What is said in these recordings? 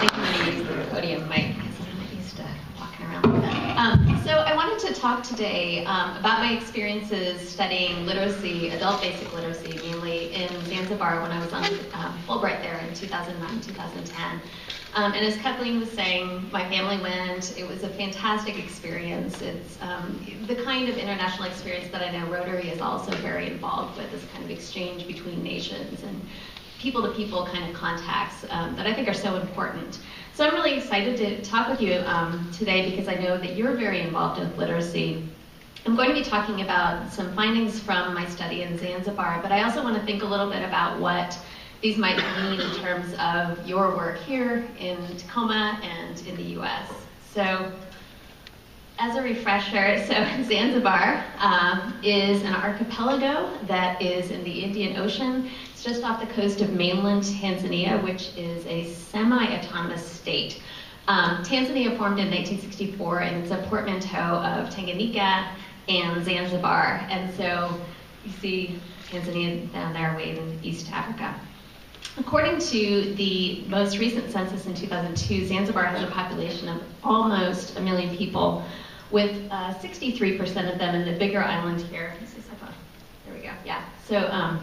Thank you for using the podium mic, because I'm not used to walking around like that. So I wanted to talk today about my experiences studying literacy, adult basic literacy, mainly in Zanzibar when I was on Fulbright there in 2009, 2010. And as Kathleen was saying, my family went. It was a fantastic experience. It's the kind of international experience that I know Rotary is also very involved with, this kind of exchange between nations and people-to-people kind of contacts that I think are so important. So I'm really excited to talk with you today because I know that you're very involved with literacy. I'm going to be talking about some findings from my study in Zanzibar, but I also want to think a little bit about what these might mean in terms of your work here in Tacoma and in the US. So as a refresher, so Zanzibar is an archipelago that is in the Indian Ocean. It's just off the coast of mainland Tanzania, which is a semi-autonomous state. Tanzania formed in 1964, and it's a portmanteau of Tanganyika and Zanzibar. And so you see Tanzania down there way in East Africa. According to the most recent census in 2002, Zanzibar has a population of almost 1 million people, with 63% of them in the bigger island here. There we go, yeah. So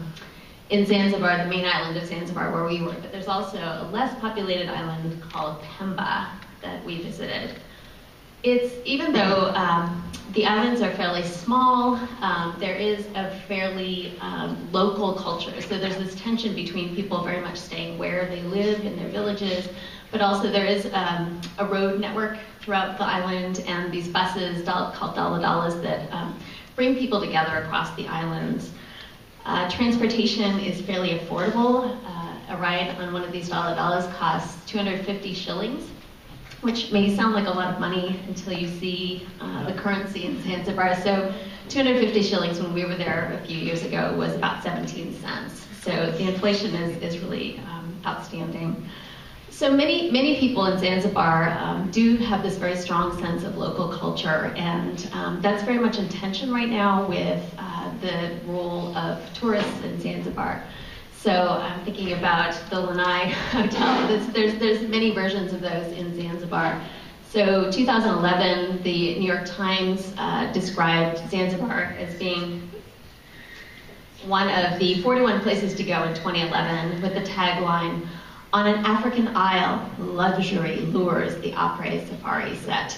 in Zanzibar, the main island of Zanzibar where we were, but there's also a less populated island called Pemba that we visited. It's, even though the islands are fairly small, there is a fairly local culture. So there's this tension between people very much staying where they live in their villages, but also there is a road network throughout the island and these buses called daladalas that bring people together across the islands. Transportation is fairly affordable. A ride on one of these daladalas costs 250 shillings. Which may sound like a lot of money until you see the currency in Zanzibar. So 250 shillings when we were there a few years ago was about 17 cents. So the inflation is really outstanding. So many people in Zanzibar do have this very strong sense of local culture, and that's very much in tension right now with the role of tourists in Zanzibar. So I'm thinking about the Lanai Hotel. There's many versions of those in Zanzibar. So 2011, the New York Times described Zanzibar as being one of the 41 places to go in 2011 with the tagline, "On an African Isle, luxury lures the après safari set."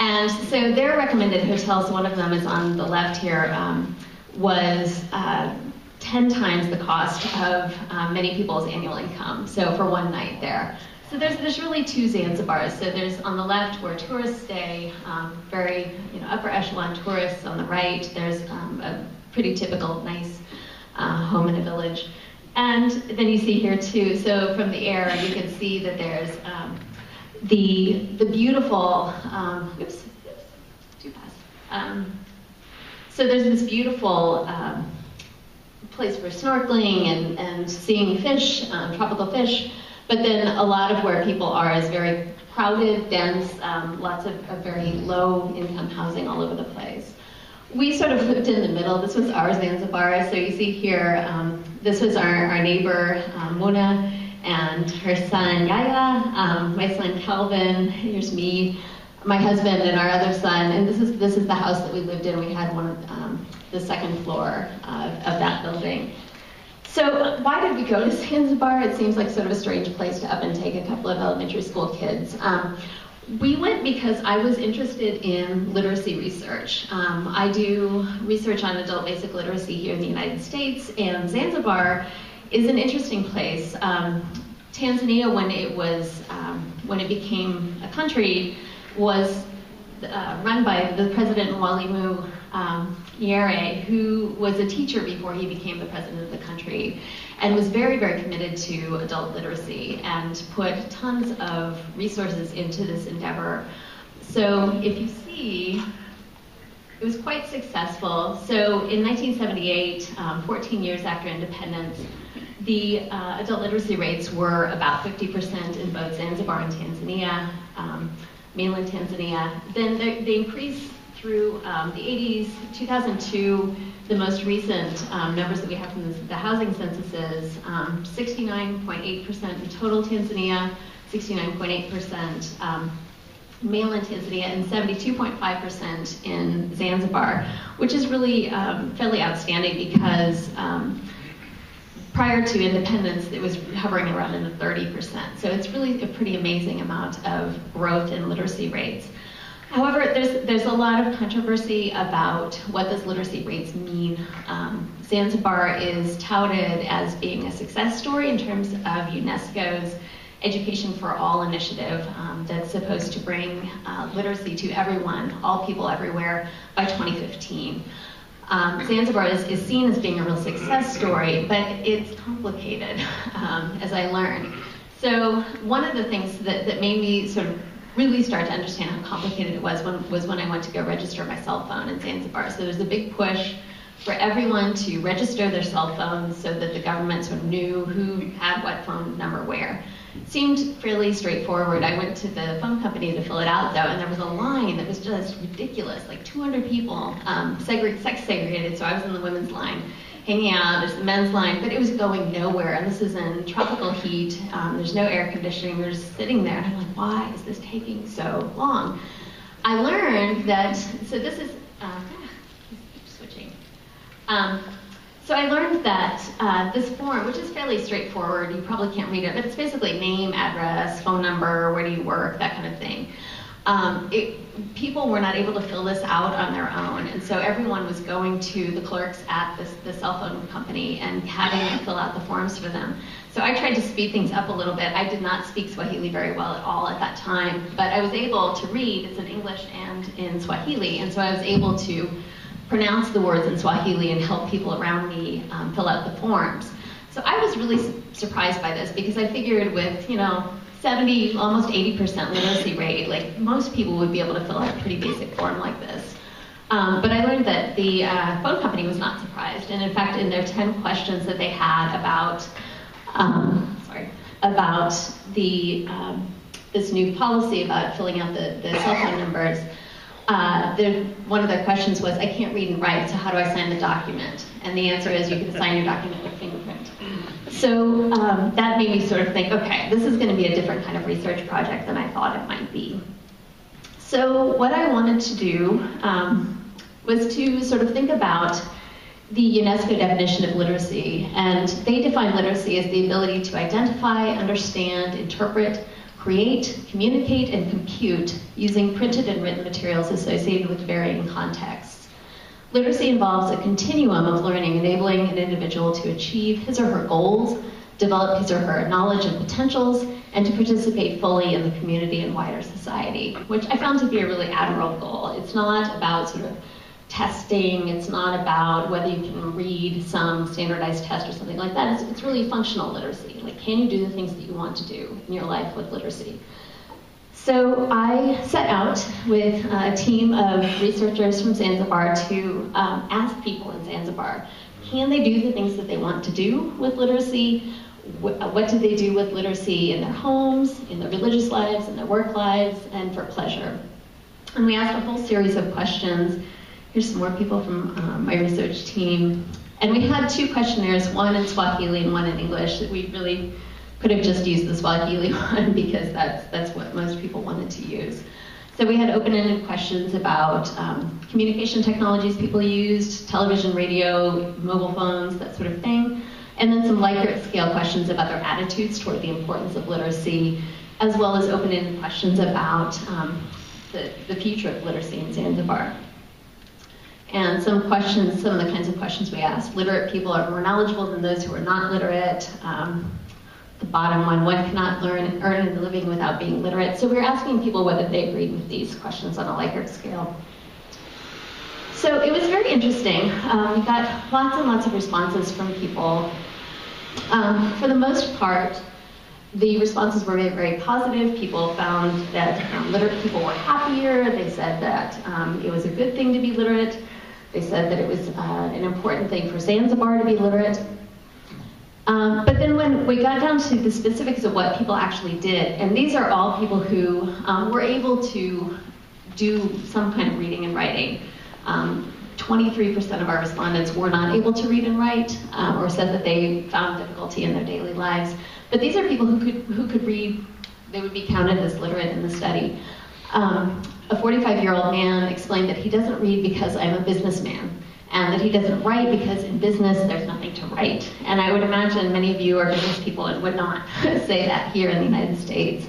And so their recommended hotels, one of them is on the left here, was 10 times the cost of many people's annual income, so for one night there. So there's really two Zanzibars. So there's on the left where tourists stay, very upper echelon tourists. On the right, there's a pretty typical nice home in a village. And then you see here too, so from the air you can see that there's the beautiful, too fast. So there's this beautiful place for snorkeling and seeing fish, tropical fish, but then a lot of where people are is very crowded, dense, lots of very low income housing all over the place. We sort of lived in the middle. This was our Zanzibar. So you see here, this was our neighbor, Muna, and her son, Yaya, my son, Calvin, here's me, my husband, and our other son, and this is the house that we lived in. We had one of the second floor of that building. So why did we go to Zanzibar? It seems like sort of a strange place to up and take a couple of elementary school kids. We went because I was interested in literacy research. I do research on adult basic literacy here in the United States, and Zanzibar is an interesting place. Tanzania, when it became a country, was run by the president Mwalimu Nyerere, who was a teacher before he became the president of the country, and was very, very committed to adult literacy and put tons of resources into this endeavor. So if you see, it was quite successful. So in 1978, 14 years after independence, the adult literacy rates were about 50% in both Zanzibar and Tanzania, mainland Tanzania. Then they increased through the 80s, 2002, the most recent numbers that we have from the housing censuses, 69.8% in total Tanzania, 69.8% male in Tanzania, and 72.5% in Zanzibar, which is really fairly outstanding because prior to independence, it was hovering around in the 30%. So it's really a pretty amazing amount of growth in literacy rates. However, there's a lot of controversy about what those literacy rates mean. Zanzibar is touted as being a success story in terms of UNESCO's Education for All initiative that's supposed to bring literacy to everyone, all people everywhere, by 2015. Zanzibar is seen as being a real success story, but it's complicated, as I learned. So one of the things that made me sort of really start to understand how complicated it was when I went to go register my cell phone in Zanzibar. So there's a big push for everyone to register their cell phones so that the government sort of knew who had what phone number where. It seemed fairly straightforward. I went to the phone company to fill it out, though, and there was a line that was just ridiculous, like 200 people, sex segregated, so I was in the women's line, hanging out. There's the men's line, but it was going nowhere, and this is in tropical heat. There's no air conditioning. We're just sitting there, and I'm like, why is this taking so long? I learned that, so this is, switching. So I learned that this form, which is fairly straightforward, you probably can't read it, but it's basically name, address, phone number, where do you work, that kind of thing. People were not able to fill this out on their own, and so everyone was going to the clerks at the cell phone company and having them fill out the forms for them. So I tried to speed things up a little bit. I did not speak Swahili very well at all at that time, but I was able to read. It's in English and in Swahili, and so I was able to pronounce the words in Swahili and help people around me fill out the forms. So I was really surprised by this because I figured with, 70, almost 80% literacy rate, like most people would be able to fill out a pretty basic form like this. But I learned that the phone company was not surprised. And in fact, in their 10 questions that they had about, this new policy about filling out the cell phone numbers, one of their questions was, I can't read and write, so how do I sign the document? And the answer is you can sign your document with fingerprint. So that made me sort of think, okay, this is going to be a different kind of research project than I thought it might be. So what I wanted to do was to sort of think about the UNESCO definition of literacy. And they define literacy as the ability to identify, understand, interpret, create, communicate, and compute using printed and written materials associated with varying contexts. Literacy involves a continuum of learning, enabling an individual to achieve his or her goals, develop his or her knowledge and potentials, and to participate fully in the community and wider society, which I found to be a really admirable goal. It's not about sort of testing, it's not about whether you can read some standardized test or something like that. It's really functional literacy. Like, can you do the things that you want to do in your life with literacy? So I set out with a team of researchers from Zanzibar to ask people in Zanzibar, can they do the things that they want to do with literacy? What do they do with literacy in their homes, in their religious lives, in their work lives, and for pleasure? And we asked a whole series of questions. Here's some more people from my research team. And we had two questionnaires, one in Swahili and one in English. We really could have just used the Swahili one because that's what most people wanted to use. So we had open-ended questions about communication technologies people used, television, radio, mobile phones, that sort of thing. And then some Likert scale questions about their attitudes toward the importance of literacy, as well as open-ended questions about the future of literacy in Zanzibar. And some of the kinds of questions we asked. Literate people are more knowledgeable than those who are not literate. The bottom one cannot earn a living without being literate. So we were asking people whether they agreed with these questions on a Likert scale. So it was very interesting. We got lots and lots of responses from people. For the most part, the responses were very, very positive. People found that literate people were happier. They said that it was a good thing to be literate. They said that it was an important thing for Zanzibar to be literate. But then when we got down to the specifics of what people actually did, and these are all people who were able to do some kind of reading and writing. 23% of our respondents were not able to read and write, or said that they found difficulty in their daily lives. But these are people who could read they would be counted as literate in the study. A 45-year-old man explained that he doesn't read because I'm a businessman, and that he doesn't write because in business there's nothing to write. And I would imagine many of you are business people and would not say that here in the United States.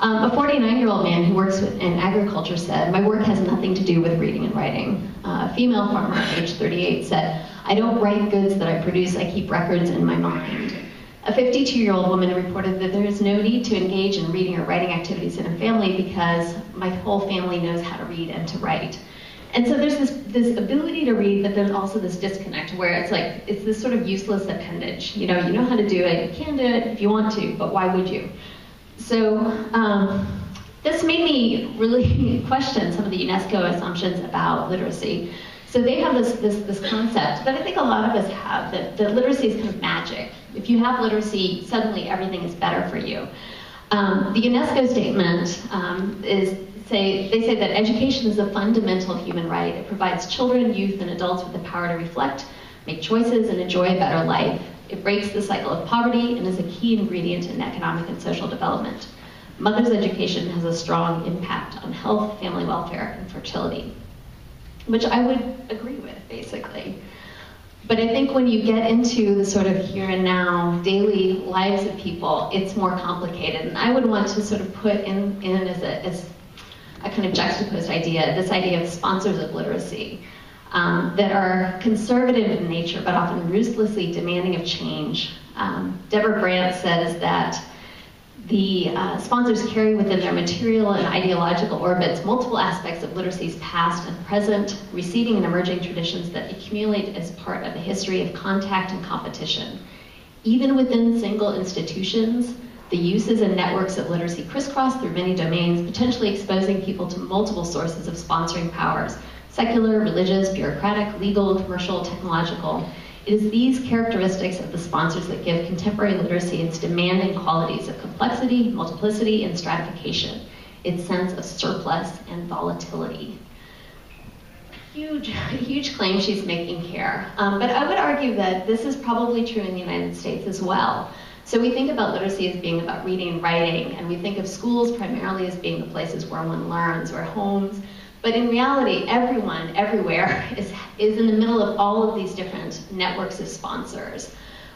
A 49-year-old man who works in agriculture said, "My work has nothing to do with reading and writing." A female farmer, age 38, said, "I don't write goods that I produce, I keep records in my mind." A 52-year-old woman reported that there is no need to engage in reading or writing activities in her family because my whole family knows how to read and to write. And so there's this ability to read, but then also this disconnect where it's like, it's this sort of useless appendage. You know how to do it, you can do it if you want to, but why would you? So this made me really question some of the UNESCO assumptions about literacy. So they have this concept that I think a lot of us have, that literacy is kind of magic. If you have literacy, suddenly everything is better for you. The UNESCO statement they say that education is a fundamental human right. It provides children, youth, and adults with the power to reflect, make choices, and enjoy a better life. It breaks the cycle of poverty and is a key ingredient in economic and social development. Mother's education has a strong impact on health, family welfare, and fertility, which I would agree with, basically. But I think when you get into the sort of here and now daily lives of people, it's more complicated. And I would want to sort of put in as a kind of juxtaposed idea, this idea of sponsors of literacy that are conservative in nature, but often ruthlessly demanding of change. Deborah Brandt says that the sponsors carry within their material and ideological orbits multiple aspects of literacy's past and present, receiving and emerging traditions that accumulate as part of a history of contact and competition. Even within single institutions, the uses and networks of literacy crisscross through many domains, potentially exposing people to multiple sources of sponsoring powers: secular, religious, bureaucratic, legal, commercial, technological. It is these characteristics of the sponsors that give contemporary literacy its demanding qualities of complexity, multiplicity, and stratification, its sense of surplus and volatility. Huge claim she's making here. But I would argue that this is probably true in the United States as well. So we think about literacy as being about reading and writing, and we think of schools primarily as being the places where one learns, or homes. But in reality, everyone, everywhere, is in the middle of all of these different networks of sponsors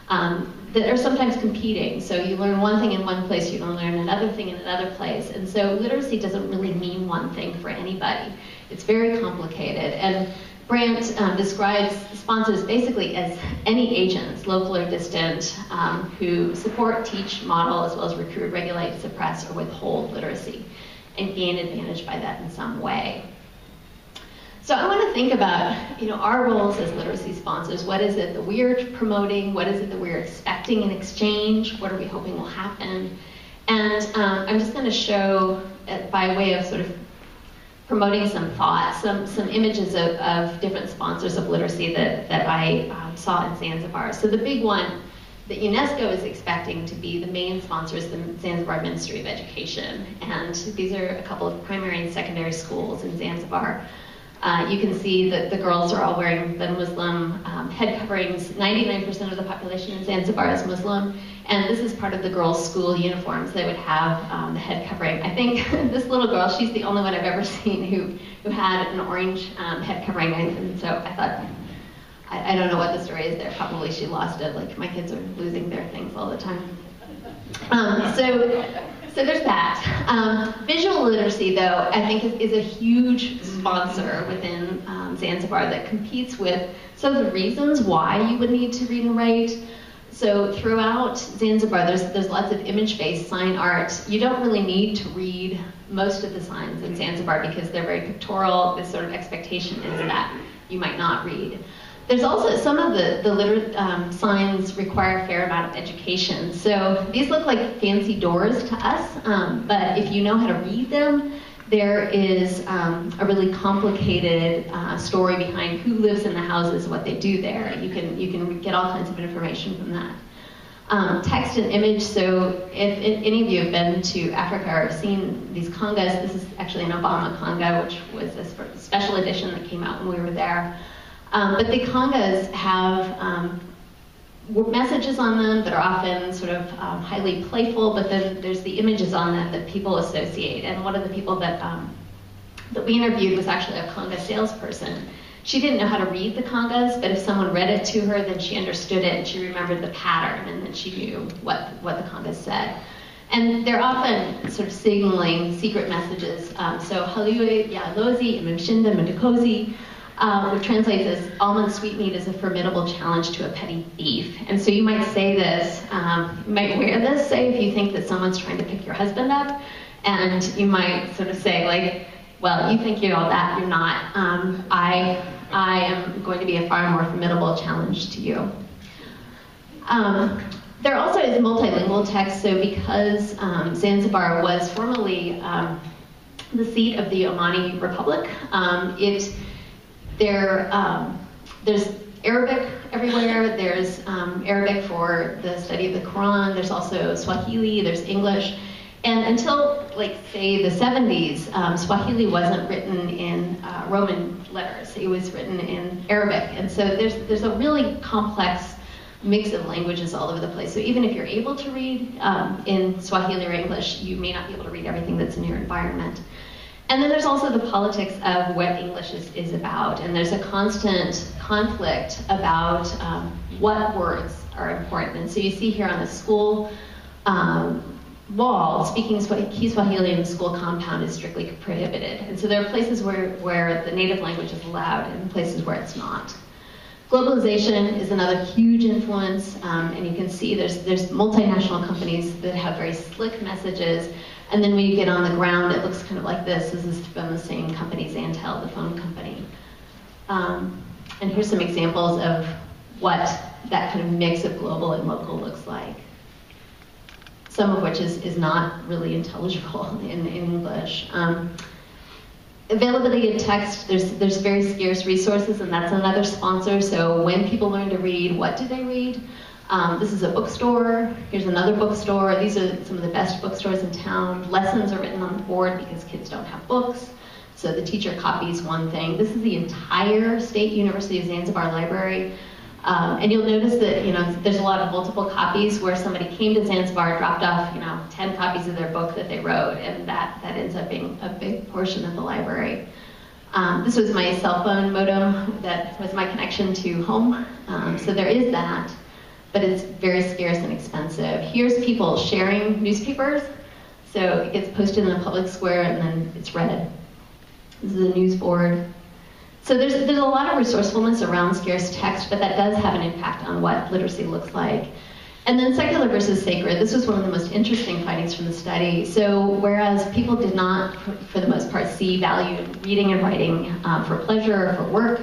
that are sometimes competing. So you learn one thing in one place, you don't learn another thing in another place. And so literacy doesn't really mean one thing for anybody. It's very complicated. And Brandt describes sponsors basically as any agents, local or distant, who support, teach, model, as well as recruit, regulate, suppress, or withhold literacy, and gain advantage by that in some way. So I want to think about, our roles as literacy sponsors. What is it that we're promoting? What is it that we're expecting in exchange? What are we hoping will happen? And I'm just going to show, by way of sort of promoting some thoughts, some images of different sponsors of literacy that I saw in Zanzibar. So the big one that UNESCO is expecting to be the main sponsor is the Zanzibar Ministry of Education. And these are a couple of primary and secondary schools in Zanzibar. You can see that the girls are all wearing the Muslim head coverings. 99% of the population in Zanzibar is Muslim, and this is part of the girls' school uniforms. They would have the head covering. I think this little girl, she's the only one I've ever seen who had an orange head covering, and so I thought, I don't know what the story is there. Probably she lost it, like my kids are losing their things all the time. So there's that. Visual literacy, though, I think is a huge sponsor within Zanzibar that competes with the reasons why you would need to read and write. So throughout Zanzibar, there's lots of image-based sign art. You don't really need to read most of the signs in Zanzibar because they're very pictorial. The sort of expectation is that you might not read. There's also some of the signs require a fair amount of education. So these look like fancy doors to us, but if you know how to read them, there is a really complicated story behind who lives in the houses, what they do there. You can get all kinds of information from that. Text and image, so if any of you have been to Africa or seen these congas, this is actually an Obama conga, which was a special edition that came out when we were there. But the congas have messages on them that are often sort of highly playful, but then there's the images on them that people associate. And one of the people that we interviewed was actually a conga salesperson. She didn't know how to read the congas, but if someone read it to her, then she understood it and she remembered the pattern, and then she knew what the congas said. And they're often sort of signaling secret messages. So haliwe ya lozi imimshinda mendukozi, which translates as almond sweetmeat is a formidable challenge to a petty thief. And so you might say this, you might wear this, say, if you think that someone's trying to pick your husband up, and you might sort of say, like, well, you think you're all that, you're not. I am going to be a far more formidable challenge to you. There also is multilingual text, so because Zanzibar was formerly the seat of the Omani Republic, there's Arabic everywhere. There's Arabic for the study of the Quran. There's also Swahili, there's English. And until, like, say, the 70s, Swahili wasn't written in Roman letters. It was written in Arabic. And so there's a really complex mix of languages all over the place. So even if you're able to read in Swahili or English, you may not be able to read everything that's in your environment. And then there's also the politics of what English is about. And there's a constant conflict about what words are important. And so you see here on the school wall, speaking Kiswahili in the school compound is strictly prohibited. And so there are places where the native language is allowed and places where it's not. Globalization is another huge influence, and you can see there's multinational companies that have very slick messages, and then when you get on the ground, it looks kind of like this. This is from the same company, Zantel, the phone company. And here's some examples of what that kind of mix of global and local looks like. Some of which is not really intelligible in English. Availability of text, there's very scarce resources, and that's another sponsor. So when people learn to read, what do they read? This is a bookstore. Here's another bookstore. These are some of the best bookstores in town. Lessons are written on the board because kids don't have books. So the teacher copies one thing. This is the entire State University of Zanzibar library. And you'll notice that, there's a lot of multiple copies where somebody came to Zanzibar, dropped off, 10 copies of their book that they wrote, and that ends up being a big portion of the library. This was my cell phone modem. That was my connection to home. So there is that, but it's very scarce and expensive. Here's people sharing newspapers. So it gets posted in the public square and then it's read. This is a news board. So there's a lot of resourcefulness around scarce text, but that does have an impact on what literacy looks like. And then secular versus sacred. This was one of the most interesting findings from the study. So whereas people did not, for the most part, see value in reading and writing for pleasure or for work,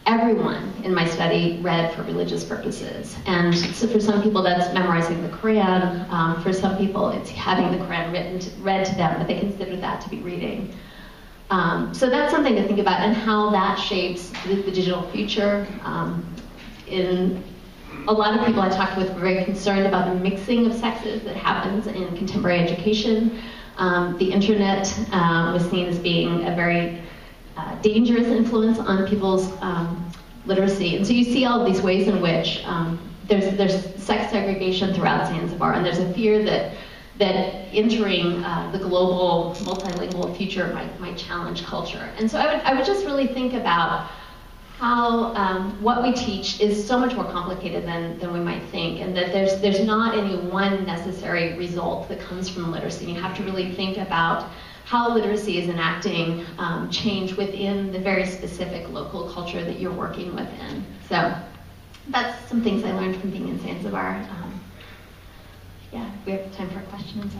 everyone in my study read for religious purposes. And so for some people that's memorizing the Quran. For some people it's having the Quran read to them, but they consider that to be reading. So that's something to think about, and how that shapes the digital future. In a lot of people I talked with were very concerned about the mixing of sexes that happens in contemporary education. The internet was seen as being a very dangerous influence on people's literacy. And so you see all of these ways in which there's sex segregation throughout Zanzibar, and there's a fear that entering the global multilingual future might challenge culture. And so I would just really think about how what we teach is so much more complicated than we might think, and that there's not any one necessary result that comes from literacy. You have to really think about how literacy is enacting change within the very specific local culture that you're working within. So that's some things I learned from being in Zanzibar. Yeah, we have time for questions.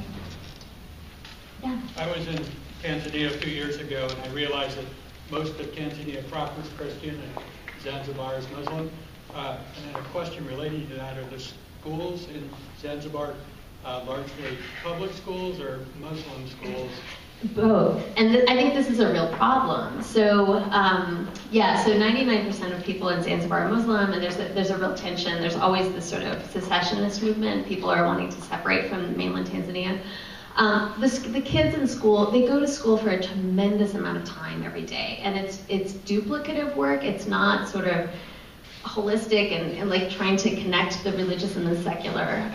Yeah. I was in Tanzania a few years ago, and I realized that most of Tanzania proper is Christian and Zanzibar is Muslim. And then a question relating to that, are the schools in Zanzibar largely public schools or Muslim schools? Both. And I think this is a real problem. So, so 99% of people in Zanzibar are Muslim, and there's a real tension. There's always this sort of secessionist movement. People are wanting to separate from mainland Tanzania. The kids in school, they go to school for a tremendous amount of time every day, and it's duplicative work. It's not sort of holistic and like trying to connect the religious and the secular.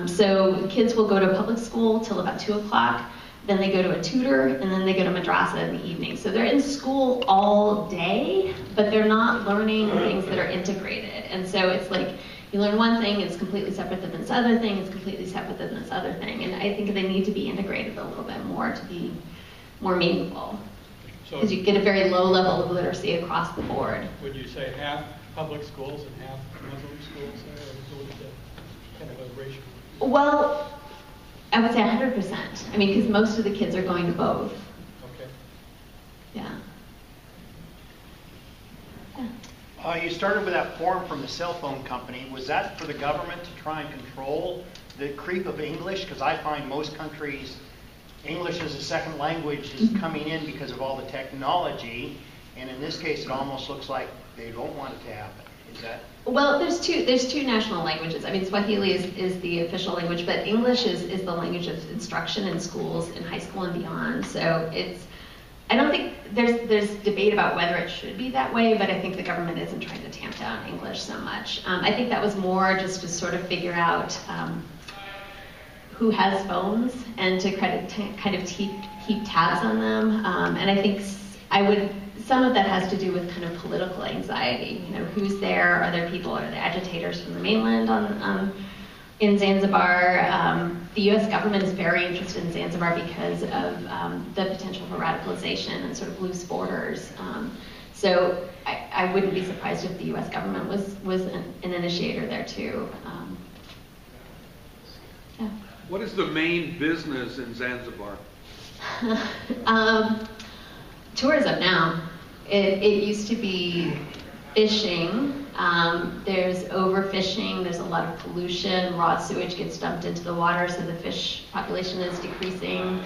So kids will go to public school till about 2 o'clock, then they go to a tutor, and then they go to madrasa in the evening. So they're in school all day, but they're not learning things that are integrated. And so it's like, you learn one thing, it's completely separate than this other thing, it's completely separate than this other thing. And I think they need to be integrated a little bit more to be more meaningful. Because you get a very low level of literacy across the board. Would you say half public schools and half Muslim schools there, or is it kind of a ratio? Well, I would say 100%. I mean, because most of the kids are going to both. Okay. Yeah. You started with that form from the cell phone company. Was that for the government to try and control the creep of English? Because I find most countries, English as a second language is coming in because of all the technology. And in this case, it almost looks like they don't want it to happen. Is that? Well, there's two national languages. I mean, Swahili is the official language, but English is the language of instruction in schools, in high school and beyond. So I don't think there's debate about whether it should be that way, but I think the government isn't trying to tamp down English so much. I think that was more just to sort of figure out who has phones and to kind of keep tabs on them. And I think some of that has to do with kind of political anxiety. You know, who's there? Are there people? Are there agitators from the mainland in Zanzibar? The U.S. government is very interested in Zanzibar because of the potential for radicalization and sort of loose borders. So I wouldn't be surprised if the U.S. government was an initiator there too. Yeah. What is the main business in Zanzibar? Tourism now. It used to be fishing. There's overfishing, there's a lot of pollution, raw sewage gets dumped into the water, so the fish population is decreasing.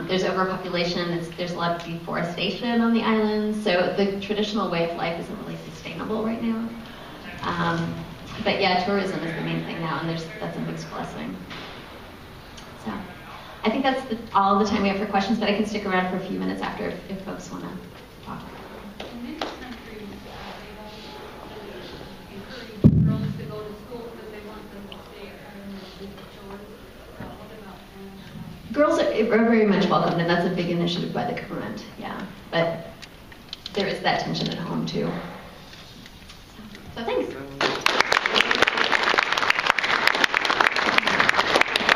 There's overpopulation, there's a lot of deforestation on the islands, so the traditional way of life isn't really sustainable right now. But yeah, tourism is the main thing now, and that's a mixed blessing. So I think that's all the time we have for questions, but I can stick around for a few minutes after if folks want to talk. Girls are very much welcomed, and that's a big initiative by the government, yeah. But there is that tension at home, too. So thanks.